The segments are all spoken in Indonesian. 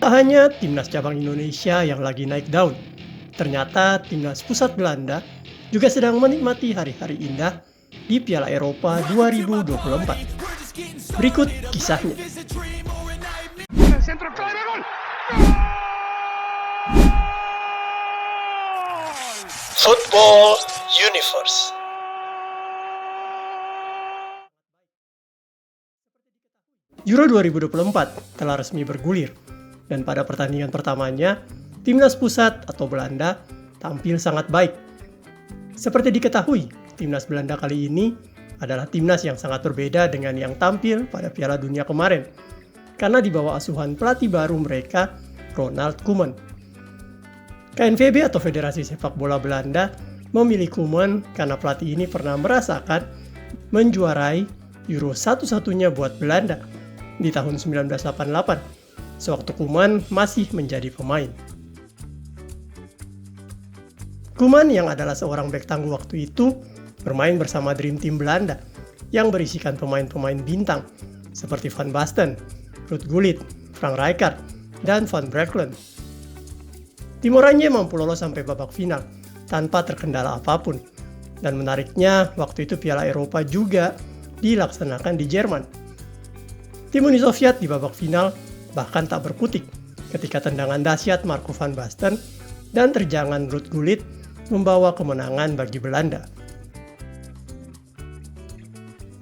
Tak hanya timnas cabang Indonesia yang lagi naik daun, ternyata timnas pusat Belanda juga sedang menikmati hari-hari indah di Piala Eropa 2024. Berikut kisahnya. Football Universe. Euro 2024 telah resmi bergulir, dan pada pertandingan pertamanya, timnas pusat atau Belanda tampil sangat baik. Seperti diketahui, timnas Belanda kali ini adalah timnas yang sangat berbeda dengan yang tampil pada Piala Dunia kemarin, karena di bawah asuhan pelatih baru mereka, Ronald Koeman. KNVB atau Federasi Sepak Bola Belanda memilih Koeman karena pelatih ini pernah merasakan menjuarai Euro satu-satunya buat Belanda di tahun 1988, sewaktu Koeman masih menjadi pemain. Koeman yang adalah seorang bek tangguh waktu itu bermain bersama Dream Team Belanda yang berisikan pemain-pemain bintang seperti Van Basten, Ruud Gullit, Frank Rijkaard, dan Van Breukelen. Tim oranye mampu lolos sampai babak final tanpa terkendala apapun, dan menariknya waktu itu Piala Eropa juga dilaksanakan di Jerman. Tim Uni Soviet di babak final bahkan tak berkutik ketika tendangan dahsyat Marco van Basten dan terjangan Ruud Gullit membawa kemenangan bagi Belanda.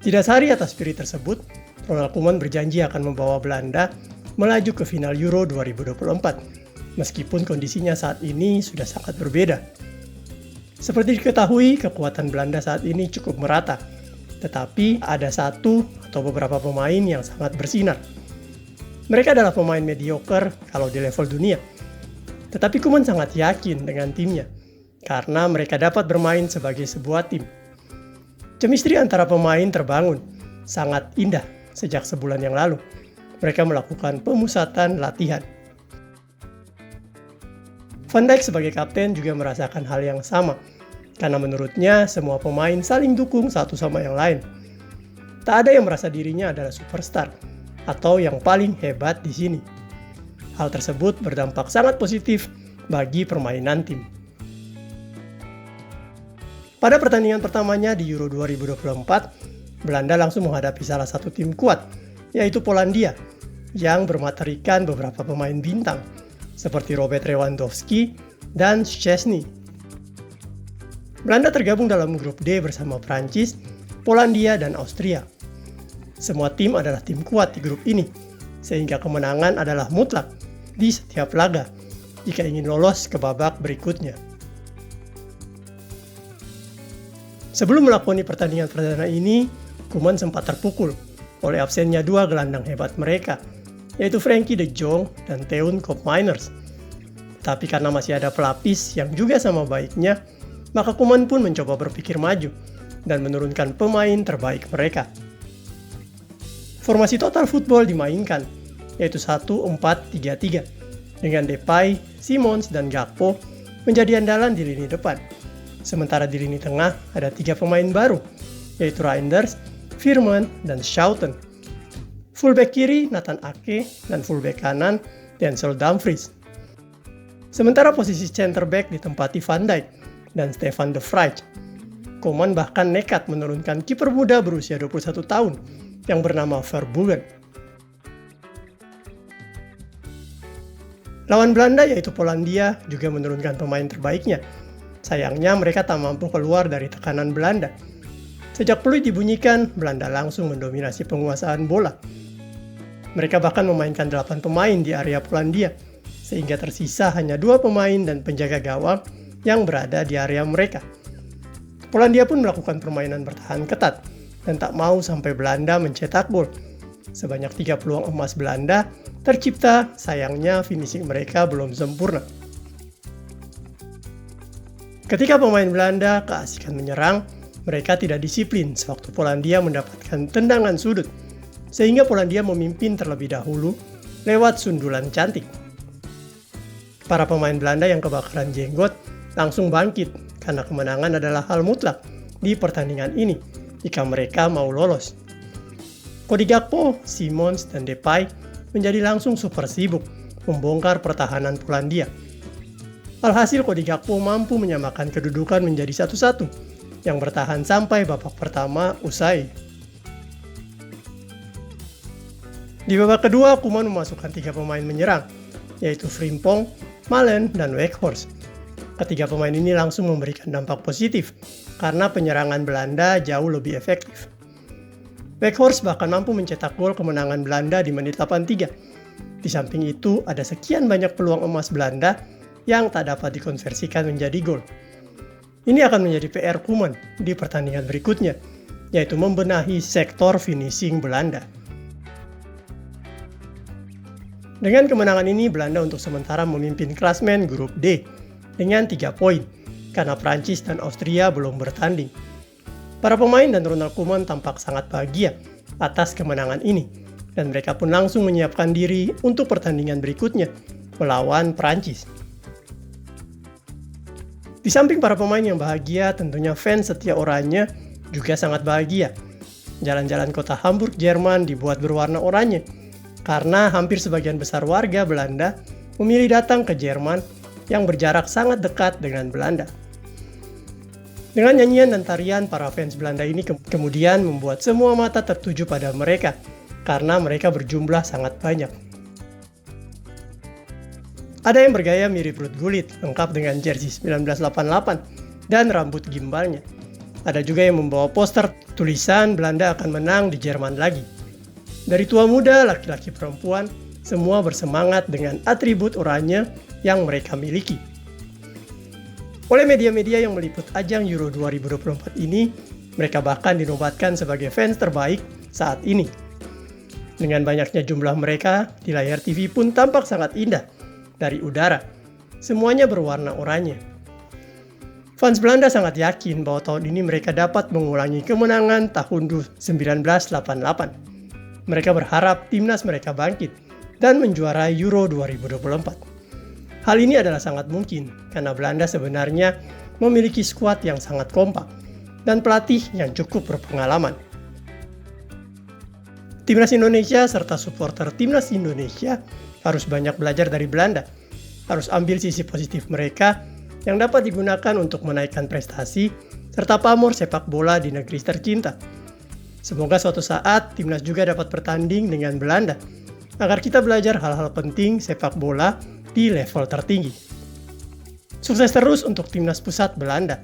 Tidak sehari atas spirit tersebut, Ronald Koeman berjanji akan membawa Belanda melaju ke final Euro 2024, meskipun kondisinya saat ini sudah sangat berbeda. Seperti diketahui, kekuatan Belanda saat ini cukup merata, tetapi ada satu atau beberapa pemain yang sangat bersinar. Mereka adalah pemain mediocre kalau di level dunia. Tetapi Koeman sangat yakin dengan timnya, karena mereka dapat bermain sebagai sebuah tim. Chemistry antara pemain terbangun, sangat indah sejak sebulan yang lalu. Mereka melakukan pemusatan latihan. Van Dijk sebagai kapten juga merasakan hal yang sama, karena menurutnya semua pemain saling dukung satu sama yang lain. Tak ada yang merasa dirinya adalah superstar atau yang paling hebat di sini. Hal tersebut berdampak sangat positif bagi permainan tim. Pada pertandingan pertamanya di Euro 2024, Belanda langsung menghadapi salah satu tim kuat, yaitu Polandia, yang bermaterikan beberapa pemain bintang, seperti Robert Lewandowski dan Szczęsny. Belanda tergabung dalam grup D bersama Prancis, Polandia, dan Austria. Semua tim adalah tim kuat di grup ini, sehingga kemenangan adalah mutlak di setiap laga jika ingin lolos ke babak berikutnya. Sebelum melakoni pertandingan perdana ini, Koeman sempat terpukul oleh absennya dua gelandang hebat mereka, yaitu Frenkie de Jong dan Teun Koopmeiners. Tapi karena masih ada pelapis yang juga sama baiknya, maka Koeman pun mencoba berpikir maju dan menurunkan pemain terbaik mereka. Formasi total football dimainkan, yaitu 1-4-3-3, dengan Depay, Simons, dan Gakpo menjadi andalan di lini depan. Sementara di lini tengah ada 3 pemain baru, yaitu Reinders, Veerman, dan Schouten. Fullback kiri Nathan Ake dan fullback kanan Denzel Dumfries. Sementara posisi center back ditempati Van Dijk dan Stefan de Vrij. Koeman bahkan nekat menurunkan kiper muda berusia 21 tahun yang bernama Verbruggen. Lawan Belanda yaitu Polandia juga menurunkan pemain terbaiknya. Sayangnya mereka tak mampu keluar dari tekanan Belanda. Sejak peluit dibunyikan, Belanda langsung mendominasi penguasaan bola. Mereka bahkan memainkan 8 pemain di area Polandia, sehingga tersisa hanya 2 pemain dan penjaga gawang yang berada di area mereka. Polandia pun melakukan permainan bertahan ketat dan tak mau sampai Belanda mencetak gol. Sebanyak 3 peluang emas Belanda tercipta, sayangnya finishing mereka belum sempurna. Ketika pemain Belanda keasikan menyerang, mereka tidak disiplin sewaktu Polandia mendapatkan tendangan sudut, sehingga Polandia memimpin terlebih dahulu lewat sundulan cantik. Para pemain Belanda yang kebakaran jenggot langsung bangkit karena kemenangan adalah hal mutlak di pertandingan ini jika mereka mau lolos. Cody Gakpo, Simons, dan Depay menjadi langsung super sibuk membongkar pertahanan Polandia. Alhasil Cody Gakpo mampu menyamakan kedudukan menjadi 1-1 yang bertahan sampai babak pertama usai. Di babak kedua, Koeman memasukkan 3 pemain menyerang, yaitu Frimpong, Malen, dan Weghorst. Ketiga pemain ini langsung memberikan dampak positif karena penyerangan Belanda jauh lebih efektif. Weghorst bahkan mampu mencetak gol kemenangan Belanda di menit 83. Di samping itu, ada sekian banyak peluang emas Belanda yang tak dapat dikonversikan menjadi gol. Ini akan menjadi PR Koeman di pertandingan berikutnya, yaitu membenahi sektor finishing Belanda. Dengan kemenangan ini, Belanda untuk sementara memimpin klasmen grup D dengan 3 poin, karena Prancis dan Austria belum bertanding. Para pemain dan Ronald Koeman tampak sangat bahagia atas kemenangan ini, dan mereka pun langsung menyiapkan diri untuk pertandingan berikutnya melawan Prancis. Di samping para pemain yang bahagia, tentunya fans setia oranye juga sangat bahagia. Jalan-jalan kota Hamburg, Jerman dibuat berwarna oranye, karena hampir sebagian besar warga Belanda memilih datang ke Jerman yang berjarak sangat dekat dengan Belanda. Dengan nyanyian dan tarian, para fans Belanda ini kemudian membuat semua mata tertuju pada mereka, karena mereka berjumlah sangat banyak. Ada yang bergaya mirip Ruud Gullit, lengkap dengan jersey 1988 dan rambut gimbalnya. Ada juga yang membawa poster tulisan Belanda akan menang di Jerman lagi. Dari tua muda, laki-laki perempuan, semua bersemangat dengan atribut oranye yang mereka miliki. Oleh media-media yang meliput ajang Euro 2024 ini, mereka bahkan dinobatkan sebagai fans terbaik saat ini. Dengan banyaknya jumlah mereka, di layar TV pun tampak sangat indah dari udara. Semuanya berwarna oranye. Fans Belanda sangat yakin bahwa tahun ini mereka dapat mengulangi kemenangan tahun 1988. Mereka berharap timnas mereka bangkit dan menjuarai Euro 2024. Hal ini adalah sangat mungkin karena Belanda sebenarnya memiliki skuad yang sangat kompak dan pelatih yang cukup berpengalaman. Timnas Indonesia serta supporter Timnas Indonesia harus banyak belajar dari Belanda, harus ambil sisi positif mereka yang dapat digunakan untuk menaikkan prestasi serta pamor sepak bola di negeri tercinta. Semoga suatu saat timnas juga dapat bertanding dengan Belanda, agar kita belajar hal-hal penting sepak bola di level tertinggi. Sukses terus untuk timnas pusat Belanda.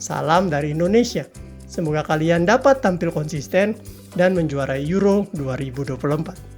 Salam dari Indonesia. Semoga kalian dapat tampil konsisten dan menjuarai Euro 2024.